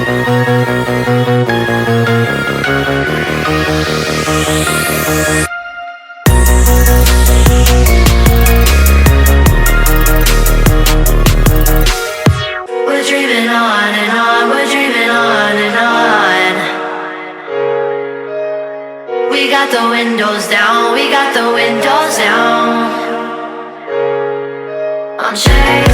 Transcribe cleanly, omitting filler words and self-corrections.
We're dreaming on and on, we're dreaming on and on. We got the windows down, we got the windows down. I'm shaking.